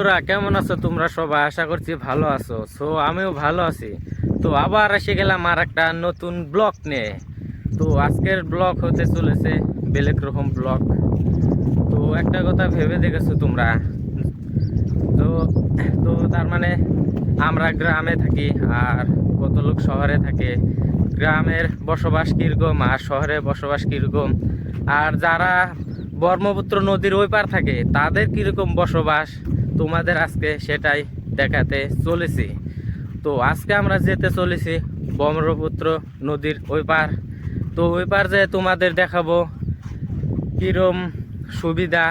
বন্ধুরা, কেমন আছো তোমরা সবাই? আশা করছি ভালো আছো। আমিও ভালো আছি। তো আবার এসে গেলাম আর একটা নতুন ব্লগ নিয়ে। তো আজকের ব্লগ হতে চলেছে বেলেগ রকম ব্লগ। তো একটা কথা ভেবে দেখেছো তোমরা? তো তো তার মানে আমরা গ্রামে থাকি আর কত লোক শহরে থাকে। গ্রামের বসবাস কীরকম আর শহরে বসবাস কীরকম, আর যারা ব্রহ্মপুত্র নদীর ওই পার থাকে তাদের কীরকম বসবাস, তোমাদের আজকে সেটাই দেখাতে চলেছি। তো আজকে আমরা যেতে চলেছি ব্রহ্মপুত্র নদীর ওই পার। তো ওই পার যে তোমাদের দেখাবো কীরকম সুবিধা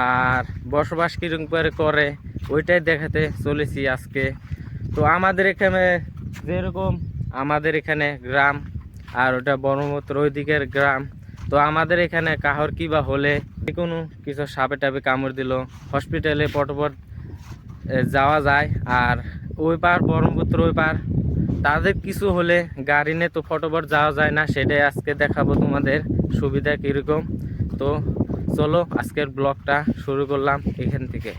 আর বসবাস কীরকম করে ওইটাই দেখাতে চলেছি আজকে। তো আমাদের এখানে যেরকম আমাদের এখানে গ্রাম আর ওটা ব্রহ্মপুত্র ওই দিকের গ্রাম। তো আমাদের এখানে কাহর কিবা হলে কোনো কিছু সাপে টাপে কামড় দিল, হসপিটালে পটপট যাওয়া যায়। আর ওই পার ব্রহ্মপুত্র ওই পার তাদের কিছু হলে গাড়ি নিয়ে তো ফটোফট যাওয়া যায় না, সেটাই আজকে দেখাবো তোমাদের সুবিধা কীরকম। তো চলো আজকের ব্লগটা শুরু করলাম এখান থেকে।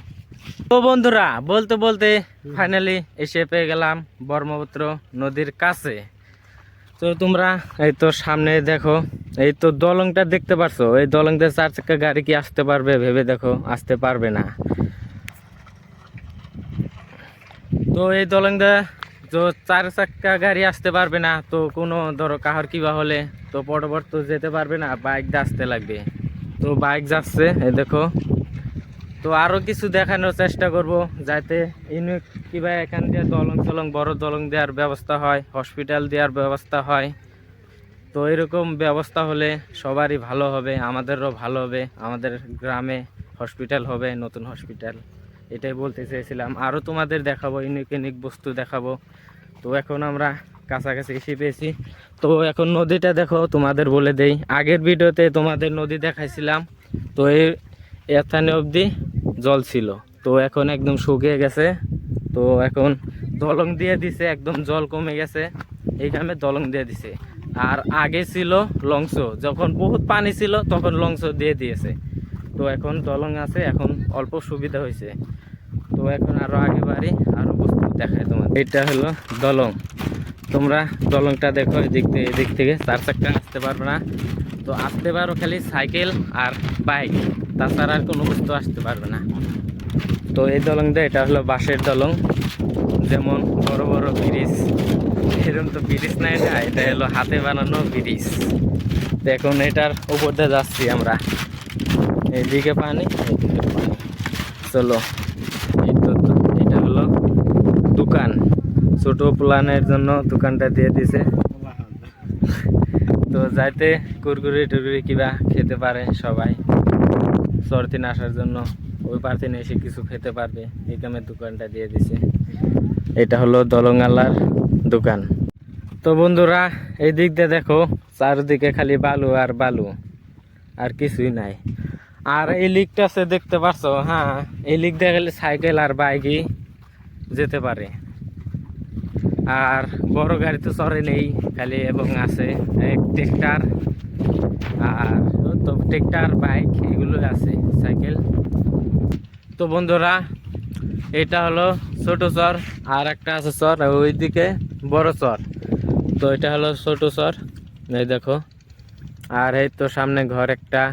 তো বন্ধুরা, বলতে বলতে ফাইনালি এসে পেয়ে গেলাম ব্রহ্মপুত্র নদীর কাছে। তো তোমরা এই তো সামনে দেখো, এই তো দলংটা দেখতে পারছো। এই দলং দিয়ে 4 চাকা গাড়ি কি আসতে পারবে? ভেবে দেখো, আসতে পারবে না। তো এই দলং দিয়ে তো 4 চাকা গাড়ি আসতে পারবে না। তো কোনো ধরো কাহার কিবা হলে তো পটপট তো যেতে পারবে না, বাইক দিয়ে আসতে লাগবে। তো বাইক যাচ্ছে এই দেখো। তো আরো কিছু দেখানোর চেষ্টা করব যাতে ইউনিক কিবা এখান দিয়ে দলং চলং বড় দলং দেওয়ার ব্যবস্থা হয়, হসপিটাল দেওয়ার ব্যবস্থা হয়। তো এরকম ব্যবস্থা হলে সবারই ভালো হবে, আমাদেরও ভালো হবে। আমাদের গ্রামে হসপিটাল হবে, নতুন হসপিটাল, এটাই বলতে চেয়েছিলাম। আরও তোমাদের দেখাবো ইউনিক ইউনিক বস্তু দেখাবো। তো এখন আমরা কাছাকাছি এসে পেয়েছি। তো এখন নদীটা দেখো, তোমাদের বলে দেই, আগের ভিডিওতে তোমাদের নদী দেখাইছিলাম। তো এই এখানে অবধি জল ছিল, তো এখন একদম শুকিয়ে গেছে। তো এখন দলং দিয়ে দিছে, একদম জল কমে গেছে, এইখানে দলং দিয়ে দিছে। আর আগে ছিল লঞ্চ, যখন বহুত পানি ছিল তখন লঞ্চ দিয়ে দিয়েছে। তো এখন দলং আছে, এখন অল্প সুবিধা হয়েছে। তো এখন আরো আগে বাড়ি, আরো বস্তু দেখায় তোমার। এটা হলো দলং। তোমরা দলংটা দেখো, এদিক থেকে 4 চাকা আসতে পারবে না। তো আসতে পারো খালি সাইকেল আর বাইক, তাছাড়া আর কোনো বস্তু আসতে পারবে না। তো এই দলং দিয়ে, এটা হলো বাঁশের দলং, যেমন বড় বড় ব্রিজ এরকম তো ব্রিজ না, এটা হলো হাতে বানানো ব্রিজ। তো এখন এটার উপর দিয়ে যাচ্ছি আমরা, এইদিকে পানি এইদিকে পানি। চলো, এই তো এটা হলো দোকান, ছোট প্ল্যানের জন্য দোকানটা দিয়ে দিছে। তো যাইতে কুরকুরি টুরকুরি কিবা খেতে পারে সবাই, সর্দিন আসার জন্য ওই পার্থে এসে কিছু খেতে পারবে, এই কামের দোকানটা দিয়ে দিছে। এটা হলো দলংওয়ালার দোকান। তো বন্ধুরা, এই দিক দিয়ে দেখো, চারদিকে খালি বালু আর বালু, আর কিছুই নাই। আর এই লিকটা আছে দেখতে পাচ্ছ? হ্যাঁ, এই লিক দিয়ে খালি সাইকেল আর বাইকই যেতে পারে, আর বড় গাড়ি তো চড়ে নেই খালি, এবং আছে ট্রেক্টর, আর তো ট্রেক্টর বাইক এগুলো আছে, সাইকেল। তো বন্ধুরা, এটা হলো ছোট চর, আর একটা আছে চর ওইদিকে বড় চর। তো এটা হলো ছোট চর, এই দেখো। আর এই তো সামনে ঘর একটা,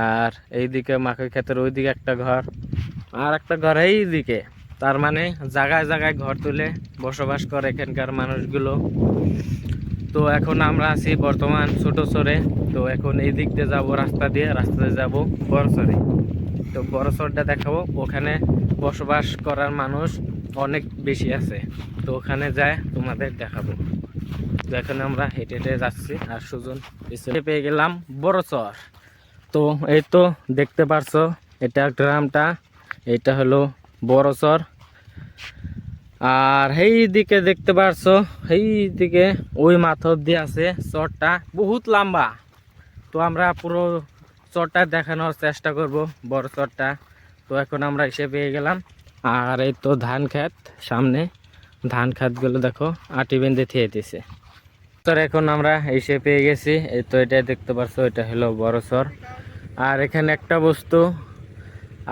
আর এইদিকে মাখই ক্ষেতের ওইদিকে একটা ঘর, আর একটা ঘর এইদিকে। তার মানে জায়গায় জায়গায় ঘর তুলে বসবাস করে এখানকার মানুষগুলো। তো এখন আমরা আছি বর্তমান ছোট চরে। তো এখন এই দিক দিয়ে যাবো, রাস্তা দিয়ে যাবো বড় চরে। তো বড় চরটা দেখাবো, ওখানে বসবাস করার মানুষ অনেক বেশি আছে। তো ওখানে যায় তোমাদের দেখাবো। তো এখন আমরা হেঁটে হেঁটে যাচ্ছি, আর সুজন পিছনে পেয়ে গেলাম বড় চর। তো এই তো দেখতে পারছো, এটা গ্রামটা, এটা হলো বড় চর। আর এই দিকে দেখতে পারছো, এই দিকে ওই মাথা অব্দি আছে চরটা, বহুত লম্বা। তো আমরা পুরো চরটা দেখানোর চেষ্টা করব, বড় চরটা। তো এখন আমরা এসে পেয়ে গেলাম। আর এই তো ধান ক্ষেত সামনে, ধান ক্ষেতগুলো দেখো আটি বেঁধে থিয়ে দিছে। তো এখন আমরা এসে পেয়ে গেছি, এই তো এটা দেখতে পাচ্ছ, এটা হলো বড় চর। আর এখানে একটা বস্তু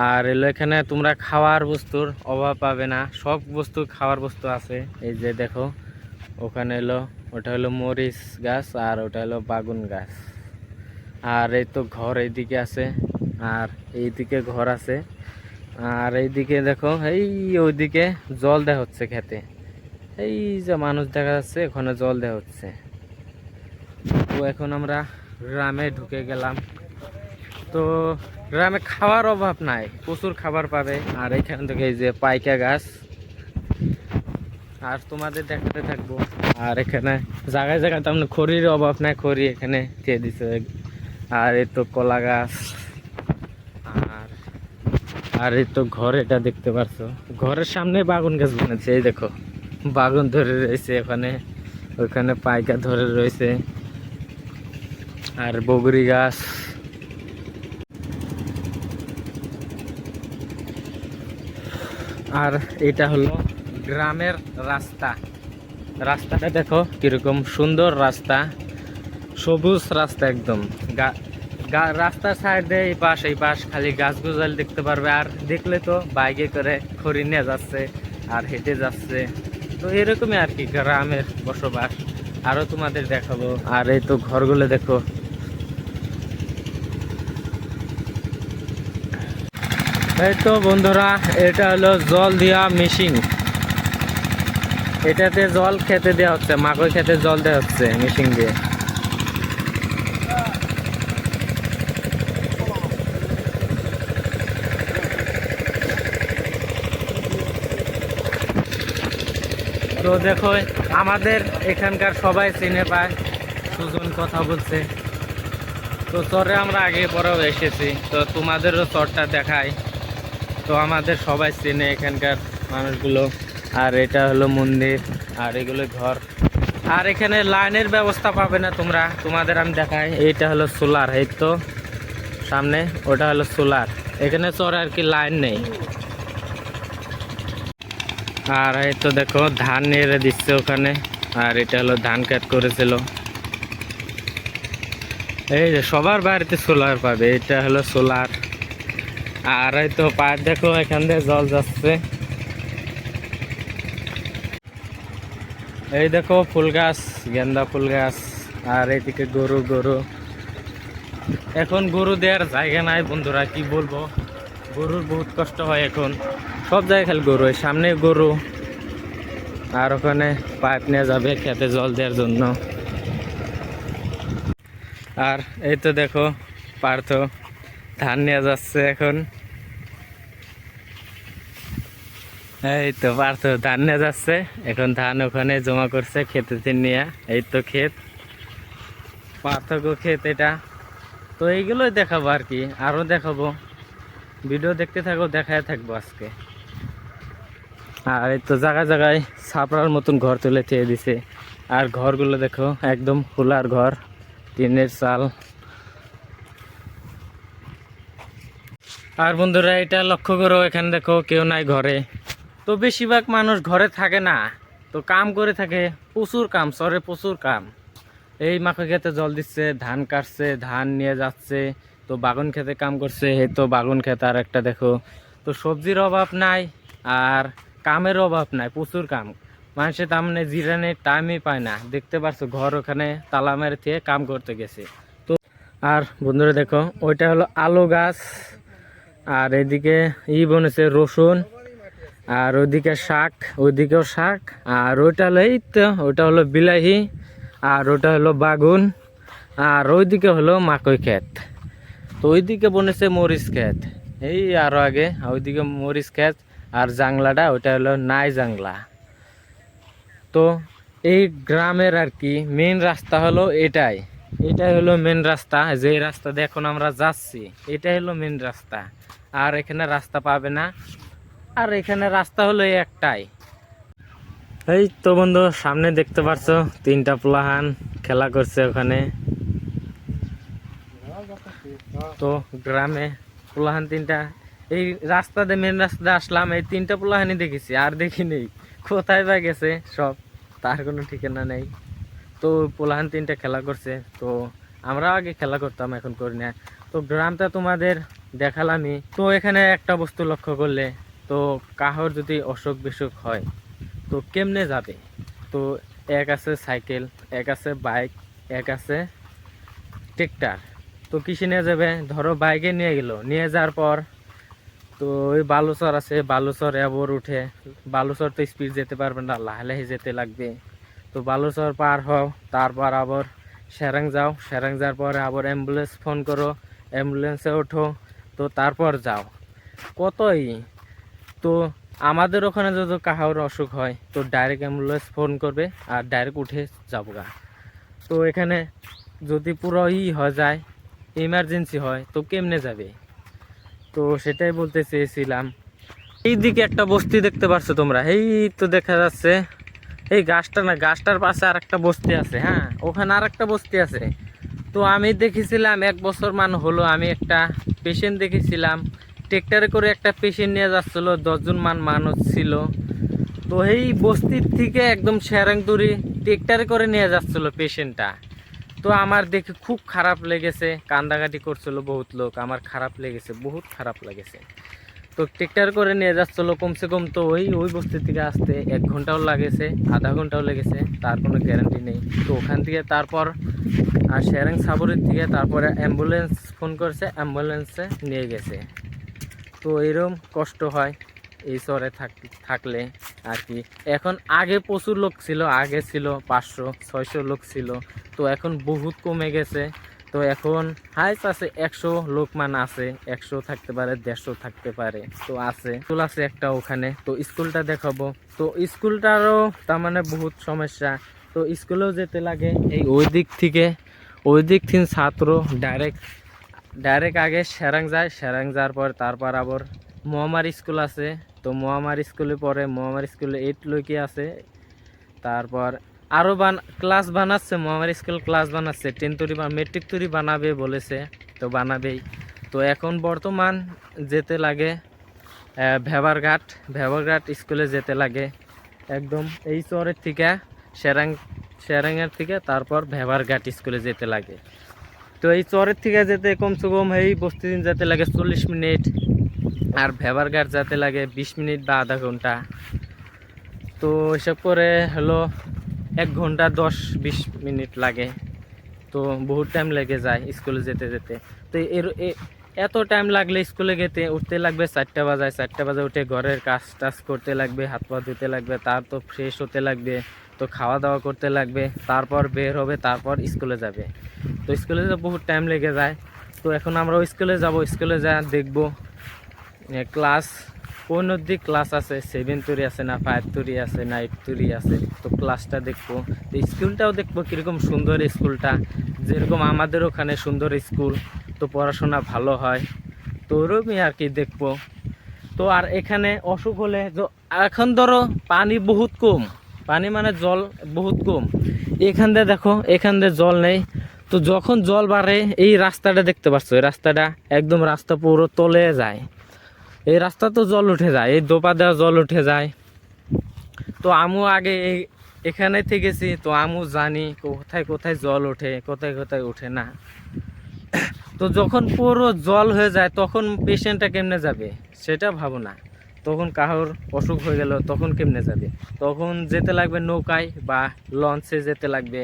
আর এলো এখানে তোমরা খাওয়ার বস্তুর অভাব পাবে না, সব বস্তু খাওয়ার বস্তু আছে। এই যে দেখো ওখানে এলো, ওটা হলো মরিচ গাছ আর ওটা হলো বাগুন গাছ। আর এই তো ঘর এইদিকে আছে, আর এইদিকে ঘর আছে। আর এইদিকে দেখো এই ওইদিকে জল দেওয়া হচ্ছে খেতে, এই যে মানুষ দেখা যাচ্ছে ওখানে জল দেওয়া হচ্ছে। তো এখন আমরা গ্রামে ঢুকে গেলাম। তো গ্রামে খাওয়ার অভাব নাই, প্রচুর খাবার পাবে। আর এখান থেকে এই যে পাইকা গাছ, আর তোমাদের দেখাতে থাকবো। আর এখানে জায়গায় জায়গায় তেমন খড়ির অভাব নাই, খড়ি এখানে দিয়ে দিছে। আর এই তো কলা গাছ, আর আর এই তো ঘর, এটা দেখতে পারছো ঘরের সামনে বাগুন গাছ বানাচ্ছে। এই দেখো বাগুন ধরে রয়েছে ওখানে, ওখানে পাইকা ধরে রয়েছে। আর বগুড়ি গাছ। আর এটা হলো গ্রামের রাস্তা, রাস্তাটা দেখো কিরকম সুন্দর রাস্তা, সবুজ রাস্তা একদম। রাস্তার সাইডে এই পাশ খালি গাছ গোজাল দেখতে পারবে। আর দেখলে তো বাইকে করে খড়ি নিয়ে যাচ্ছে আর হেঁটে যাচ্ছে। তো এরকমই আর কি গ্রামের বসবাস। আরো তোমাদের দেখাবো। আর এই তো ঘরগুলো দেখো। এই তো বন্ধুরা, এটা হলো জল দেওয়া মেশিন। এটাতে জল খেতে দেওয়া হচ্ছে, মাকড় খেতে জল দেওয়া হচ্ছে মেশিন দিয়ে। তো দেখো আমাদের এখানকার সবাই চিনে পায়, সুজন কথা বলছে। তো চরে আমরা আগে পরেও এসেছি, তো তোমাদেরও চরটা দেখাই। তো আমাদের সবাই চেনে এখানকার মানুষগুলো। আর এটা হলো মন্দির, আর এগুলো ঘর। আর এখানে লাইনের ব্যবস্থা পাবে না তোমরা, তোমাদের আমি দেখাই। এইটা হলো সোলার, এই তো সামনে ওটা হলো সোলার। এখানে চরে আর কি লাইন নেই। আর এই তো দেখো ধান নেড়ে দিচ্ছে ওখানে। আর এটা হলো ধান কাট করেছিল। এই যে সবার বাড়িতে সোলার পাবে, এটা হলো সোলার। আর এই তো পাইপ দেখো এখান দিয়ে জল যাচ্ছে। এই দেখো ফুল গাছ, গেন্দা ফুল গাছ। আর এইদিকে গরু গরু, এখন গরু দেওয়ার জায়গা নাই বন্ধুরা, কি বলবো। গরুর বহুত কষ্ট হয় এখন, সব জায়গায় খালি গরু, সামনে গরু। আর ওখানে পাইপ নিয়ে যাবে খেতে জল দেওয়ার জন্য। আর এই তো দেখো পার্থ ধান নিয়ে যাচ্ছে এখন। এই তো পার্থ ধান নিয়ে যাচ্ছে এখন, ধান ওখানে জমা করছে খেতে নিয়ে। এই তো ক্ষেত, পার্থক্য ক্ষেত এটা। তো এইগুলোই দেখাবো আর কি, আরো দেখাবো। ভিডিও দেখতে থাকো, দেখায় থাকবো আজকে। আর এই তো জায়গায় জায়গায় ছাপড়ার মতন ঘর তুলে চেয়ে দিছে। আর ঘরগুলো দেখো একদম খোলার ঘর, টিনের চাল। আর বন্ধুরা এটা লক্ষ্য করো, এখানে দেখো কেউ নাই ঘরে। তো বেশিরভাগ মানুষ ঘরে থাকে না, তো কাম করে থাকে, প্রচুর কাম, চরে প্রচুর কাম। এই মাখা খেতে জল দিচ্ছে, ধান কাটছে, ধান নিয়ে যাচ্ছে। তো বাগুন খেতে কাম করছে, এই তো বাগুন খেত আর একটা দেখো। তো সবজির অভাব নাই, আর কামের অভাব নাই, প্রচুর কাম। মানুষের তার মানে জিরানের টাইমই পায় না। দেখতে পাচ্ছ ঘর ওখানে তালা মেরে থেকে কাম করতে গেছে। তো আর বন্ধুরা দেখো ওইটা হলো আলু গাছ। আর এদিকে বনেছে রসুন। আর ওইদিকে শাক, ওইদিকেও শাক। আর ওইটা হলো এই তো ওইটা হলো বিলাহি। আর ওটা হলো বাগুন। আর ওইদিকে হলো মাকই ক্ষেত। তো ওইদিকে বনেছে মরিচ ক্ষেত, এই আরো আগে ওইদিকে মরিচ ক্ষেত। আর জাংলাটা ওইটা হলো নাই জাংলা। তো এই গ্রামের আর কি মেন রাস্তা হলো এটাই, এটাই হলো মেন রাস্তা। যে রাস্তা দিয়ে এখন আমরা যাচ্ছি, এটাই হলো মেন রাস্তা। আর এখানে রাস্তা পাবে না। আর এখানে রাস্তা হলো এই একটাই। এই তো বন্ধু সামনে দেখতে পাচ্ছ তিনটা পোলাহান খেলা করছে ওখানে। তো গ্রামে পোলাহান তিনটা, এই রাস্তাতে মেন রাস্তাতে আসলাম, এই তিনটা পোলাহানি দেখেছি, আর দেখিনি। কোথায় বা গেছে সব, তার কোনো ঠিকানা নেই। তো পোলাহান তিনটা খেলা করছে। তো আমরাও আগে খেলা করতাম, এখন করি না। তো গ্রামটা তোমাদের দেখালামই। তো এখানে একটা বস্তু লক্ষ্য করলে, তো কাহর যদি অসুখ বিসুখ হয় তো কেমনে যাবে? তো এক আছে সাইকেল, এক আছে বাইক, এক আছে ট্রেক্টর। তো কিসে নিয়ে যাবে? ধরো বাইকে নিয়ে গেল, নিয়ে যাওয়ার পর তো ওই বালুচর আছে, বালুচর আবার উঠে, বালুচর তো স্পিড যেতে পারবে না, লাহে যেতে লাগবে। তো বালুচর পার হও, তারপর আবার সেরাং যাও, সেরাং যাওয়ার পরে আবার অ্যাম্বুলেন্স ফোন করো, অ্যাম্বুলেন্সে ওঠো, তো তারপর যাও। কতই তো আমাদের ওখানে যদি কাহার অসুখ হয় তো ডাইরেক্ট অ্যাম্বুলেন্স ফোন করবে আর ডাইরেক্ট উঠে যাবো গা। তো এখানে যদি পুরো হয়ে যায়, ইমার্জেন্সি হয়, তো কেমনে যাবে? তো সেটাই বলতে চেয়েছিলাম। এই দিকে একটা বস্তি দেখতে পাচ্ছ তোমরা, এই তো দেখা যাচ্ছে, এই গাছটা না, গাছটার পাশে আর একটা বস্তি আছে। হ্যাঁ, ওখানে আর একটা বস্তি আছে। তো আমি দেখেছিলাম 1 বছর মান হলো, আমি একটা পেশেন্ট দেখেছিলাম, ট্রেক্টরে করে একটা পেশেন্ট নিয়ে যাচ্ছিল, 10 জন মানুষ ছিল। তো এই বস্তির থেকে একদম সেরাংতুরি ট্রেক্টরে করে নিয়ে যাচ্ছিল পেশেন্টটা। তো আমার দেখে খুব খারাপ লেগেছে, কান্দাকাটি করছিল বহুত লোক, আমার খারাপ লেগেছে, বহুত খারাপ লেগেছে। তো ট্রেক্টর করে নিয়ে যাচ্ছিল, কমসে কম তো ওই বস্তি থেকে আসতে 1 ঘন্টাও লাগেছে, আধা ঘন্টাও লেগেছে, তার কোনো গ্যারান্টি নেই। তো ওখান থেকে তারপর সেরাং সাবরের থেকে তারপরে অ্যাম্বুলেন্স ফোন করছে, অ্যাম্বুলেন্সে নিয়ে গেছে। তো এরকম কষ্ট হয় এই শহরে থাকলে আর কি। এখন আগে প্রচুর লোক ছিল, আগে ছিল 500-600 লোক ছিল, তো এখন বহুত কমে গেছে। তো এখন হাইস আছে 100 লোক মান আছে, 100 থাকতে পারে, 150 থাকতে পারে। তো আছে স্কুল আছে একটা ওখানে, তো স্কুলটা দেখাবো। তো স্কুলটারও তার মানে বহুত সমস্যা। তো স্কুলেও যেতে লাগে এই ওই দিক থেকে ছাত্র ডাইরেক্ট আগে সেরাং যায়, সেরাং যাওয়ার পর তারপর আবার মহামারী স্কুল আছে। তো মহামারী স্কুলে পড়ে, মহামারী স্কুলে 8 লইকে আছে। তারপর আরও ক্লাস বানাচ্ছে, মহামারী স্কুল ক্লাস বানাচ্ছে, 10 তৈরি মেট্রিক তৈরি বানাবে বলেছে, তো বানাবেই। তো এখন বর্তমান যেতে লাগে ভেবারঘাট স্কুলে যেতে লাগে, একদম এই শহরের থেকে সেরাংয়ের থেকে তারপর ভেবারঘাট স্কুলে যেতে লাগে। তো এই চরের থেকে যেতে কমসে কম এই বস্তি দিন যেতে লাগে 40 মিনিট, আর ভেবারঘাট যেতে লাগে 20 মিনিট বা আধা ঘন্টা। তো এসব করে হলো 1 ঘন্টা 10-20 মিনিট লাগে। তো বহুত টাইম লেগে যায় স্কুলে যেতে। তো এত টাইম লাগলে স্কুলে উঠতে লাগবে 4টা বাজে, 4টা বাজে উঠে ঘরের কাজ টাজ করতে লাগবে, হাত পা ধুতে লাগবে, তার তো ফ্রেশ হতে লাগবে, তো খাওয়া দাওয়া করতে লাগবে, তারপর বের হবে, তারপর স্কুলে যাবে। তো স্কুলে তো বহুত টাইম লেগে যায়। তো এখন আমরা স্কুলে যাব, স্কুলে যা দেখব ক্লাস কোন অবধি ক্লাস আছে, 7 তৈরি আছে না 5 তৈরি আছে না 8 তৈরি আছে। তো ক্লাসটা দেখবো, তো স্কুলটাও দেখবো কীরকম সুন্দর স্কুলটা, যেরকম আমাদের ওখানে সুন্দর স্কুল, তো পড়াশোনা ভালো হয়, তো ওরকমই আর কি দেখবো। তো আর এখানে অসুখ হলে এখন ধরো পানি বহুত কম, পানি মানে জল বহুত কম। এখান দিয়ে দেখো, এখান দিয়ে জল নেই। তো যখন জল বাড়ে, এই রাস্তাটা দেখতে পাচ্ছ, এই রাস্তাটা একদম রাস্তা পুরো তলে যায়, এই রাস্তা তো জল উঠে যায়, এই দোপা দেওয়া জল উঠে যায়। তো আমু আগে এখানে থেকেছি, তো আমু জানি কোথায় জল ওঠে, কোথায় ওঠে না। তো যখন পুরো জল হয়ে যায় তখন পেশেন্টটা কেমনে যাবে সেটা ভাবো না। তখন কারোর অসুখ হয়ে গেল তখন কেমনে যাবে? তখন যেতে লাগবে নৌকায় বা লঞ্চে যেতে লাগবে।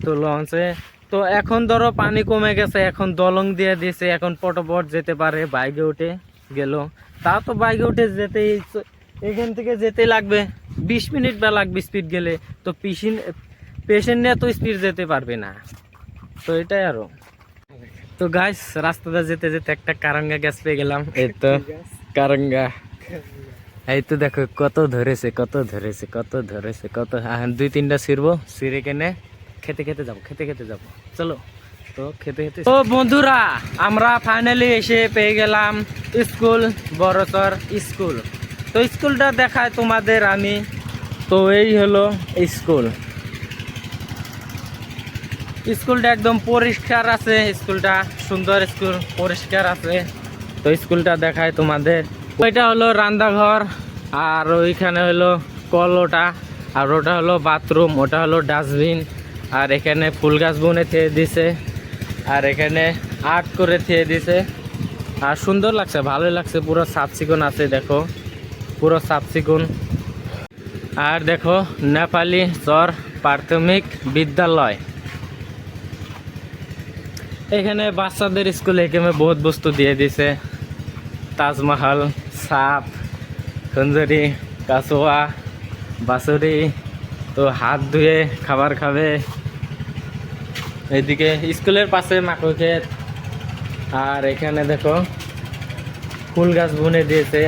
তো লঞ্চে তো এখন ধরো পানি কমে গেছে, এখন দলং দিয়ে দিয়েছে, এখন পটপট যেতে পারে, বাইকে উঠে গেল। তা তো বাইকে উঠে যেতেই, এখান থেকে যেতে লাগবে 20 মিনিট বা লাগবে স্পিড গেলে। তো পেশেন্ট নিয়ে তো স্পিড যেতে পারবে না। তো এটাই আরো। তো গাইস, রাস্তাটা যেতে একটা কারাঙ্গা গাছ পেয়ে গেলাম। এই তো কারাঙ্গা, এই তো দেখো কত ধরেছে 2-3টা ছিড়বো, ছিঁড়ে কেনে খেতে যাবো চলো। তো খেতে তো বন্ধুরা, আমরা ফাইনালি এসে পেয়ে গেলাম স্কুল, বড়চর স্কুল। তো স্কুলটা দেখায় তোমাদের আমি। তো এই হলো স্কুলটা একদম পরিষ্কার আছে, স্কুলটা সুন্দর, স্কুল পরিষ্কার আছে। তো স্কুলটা দেখায় তোমাদের। ওইটা হলো রান্নাঘর, আর ওইখানে হলো কল, ওটা আর ওটা হলো বাথরুম, ওটা হলো ডাস্টবিন। আর এখানে ফুল গাছ বনে থিয়ে দিছে, আর এখানে আর্ট করে থিয়ে দিছে। আর সুন্দর লাগছে, ভালোই লাগছে, পুরো সাফ চিকন আছে, দেখো পুরো সাফ চিকন। আর দেখো নেপালি চর প্রাথমিক বিদ্যালয়, এখানে বাচ্চাদের স্কুলে এখানে বহুত বস্তু দিয়ে দিছে, তাজমহল, সাপ, খঞ্জরি, কাছোয়া, বাসুরি। তো হাত ধুয়ে খাবার খাবে। এদিকে স্কুলের পাশে মাকড় ক্ষেত, আর এখানে দেখো ফুল গাছ বুনে দিয়েছে,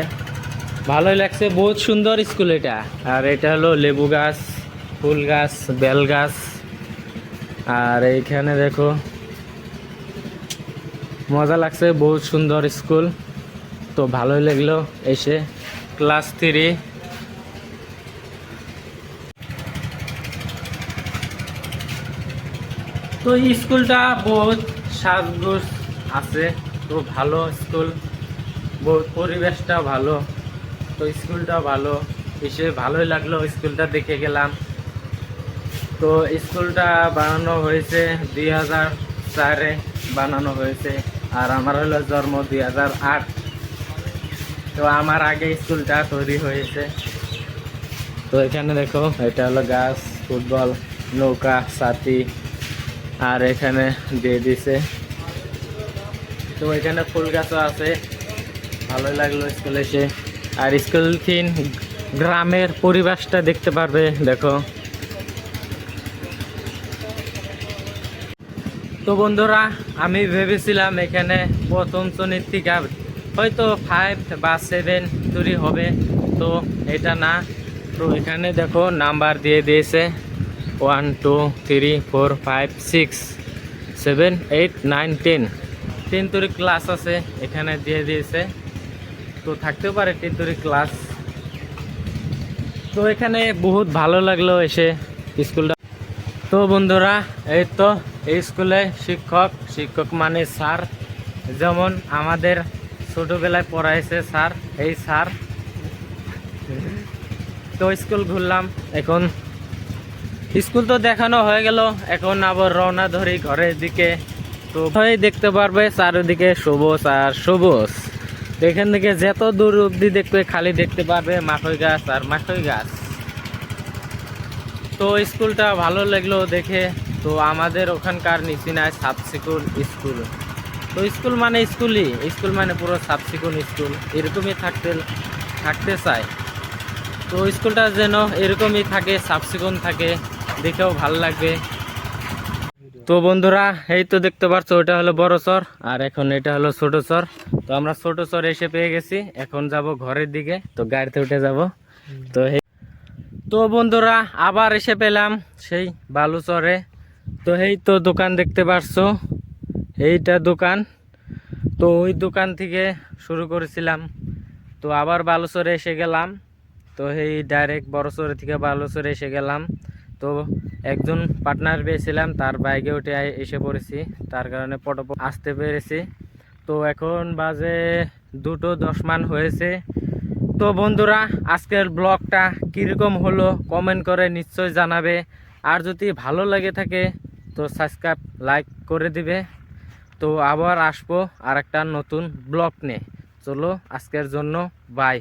ভালোই লাগছে, বহুত সুন্দর স্কুল এটা। আর এটা হলো লেবু গাছ, ফুল গাছ, বেল গাছ। আর এইখানে দেখো মজা লাগছে, বহুত সুন্দর স্কুল। তো ভালোই লাগলো এসে। ক্লাস 3। তো স্কুলটা বহুত সাজগোজ আছে, তো ভালো স্কুল, বহুত পরিবেশটা ভালো, তো স্কুলটা ভালো, এসে ভালোই লাগলো, স্কুলটা দেখে গেলাম। তো স্কুলটা বানানো হয়েছে 2004-এ বানানো হয়েছে, আর আমার হলো জন্ম 2008। তো আমার আগে স্কুলটা তৈরি হয়েছে। তো এখানে দেখো এটা হলো গাছ, ফুটবল, নৌকা, ছাতি, আর এখানে দিয়ে দিছে। তো এখানে ফুল গাছও আছে, ভালোই লাগলো স্কুলে এসে। আর স্কুল থিন গ্রামের পরিবেশটা দেখতে পারবে, দেখো। তো বন্ধুরা, আমি ভেবেছিলাম এখানে প্রথম শ্রেণীর থেকে হয়তো 5 বা 7 তৈরি হবে, তো এটা না। তো এখানে দেখো নাম্বার দিয়ে দিয়েছে 1 2 3 4 5 6 7 8 9 10। 10 তৈরি ক্লাস আছে এখানে দিয়ে দিয়েছে, তো থাকতেও পারে 10 তৈরি ক্লাস। তো এখানে বহুত ভালো লাগলো এসে স্কুলটা। তো বন্ধুরা, এই তো এই স্কুলে শিক্ষক মানে স্যার, যেমন আমাদের ছোটবেলায় পড়াইছে স্যার, এই স্যার। তো স্কুল ঘুরলাম, এখন স্কুল তো দেখানো হয়ে গেল, এখন আবার রওনা ধরি ঘরের দিকে। তো দেখতে পারবে চারিদিকে সবুজ আর সবুজ। তো এখান থেকে যত দূর অব্দি দেখবে খালি দেখতে পারবে মাখই গাছ আর মাখই গাছ। তো স্কুলটা ভালো লাগলো দেখে। তো আমাদের ওখানকার নিচিনায় সাফ সিকুন স্কুল। তো স্কুল মানে স্কুলই, স্কুল মানে পুরো সাফ সিকুন স্কুল, এরকমই থাকতে চায়। তো স্কুলটা যেন এরকমই থাকে, সাফ সিকুন থাকে, দেখেও ভালো লাগবে। তো বন্ধুরা, এই তো দেখতে পাচ্ছ ওটা হলো বড় চর, আর এখন এটা হলো ছোট চর। তো আমরা ছোট চর এসে পেয়ে গেছি, এখন যাব ঘরের দিকে। তো গাড়িতে উঠে যাব। তো তো বন্ধুরা, আবার এসে পেলাম সেই বালুচরে। তো এই তো দোকান দেখতে পাচ্ছ, এইটা দোকান। তো ওই দোকান থেকে শুরু করেছিলাম, তো আবার বালুচরে এসে গেলাম। তো এই ডাইরেক্ট বড়চরে থেকে বালুচরে এসে গেলাম। তো একজন পার্টনার পেয়েছিলাম, তার বাইকে উঠে এসে পড়েছি, তার কারণে পটপট আসতে পেরেছি। তো এখন বাজে 2:10 হয়েছে। তো বন্ধুরা, আজকের ব্লগটা কীরকম হলো কমেন্ট করে নিশ্চয় জানাবে। আর যদি ভালো লাগে থাকে তো সাবস্ক্রাইব, লাইক করে দিবে। তো আবার আসবো আর একটা নতুন ব্লগ নিয়ে। চলো আজকের জন্য বাই।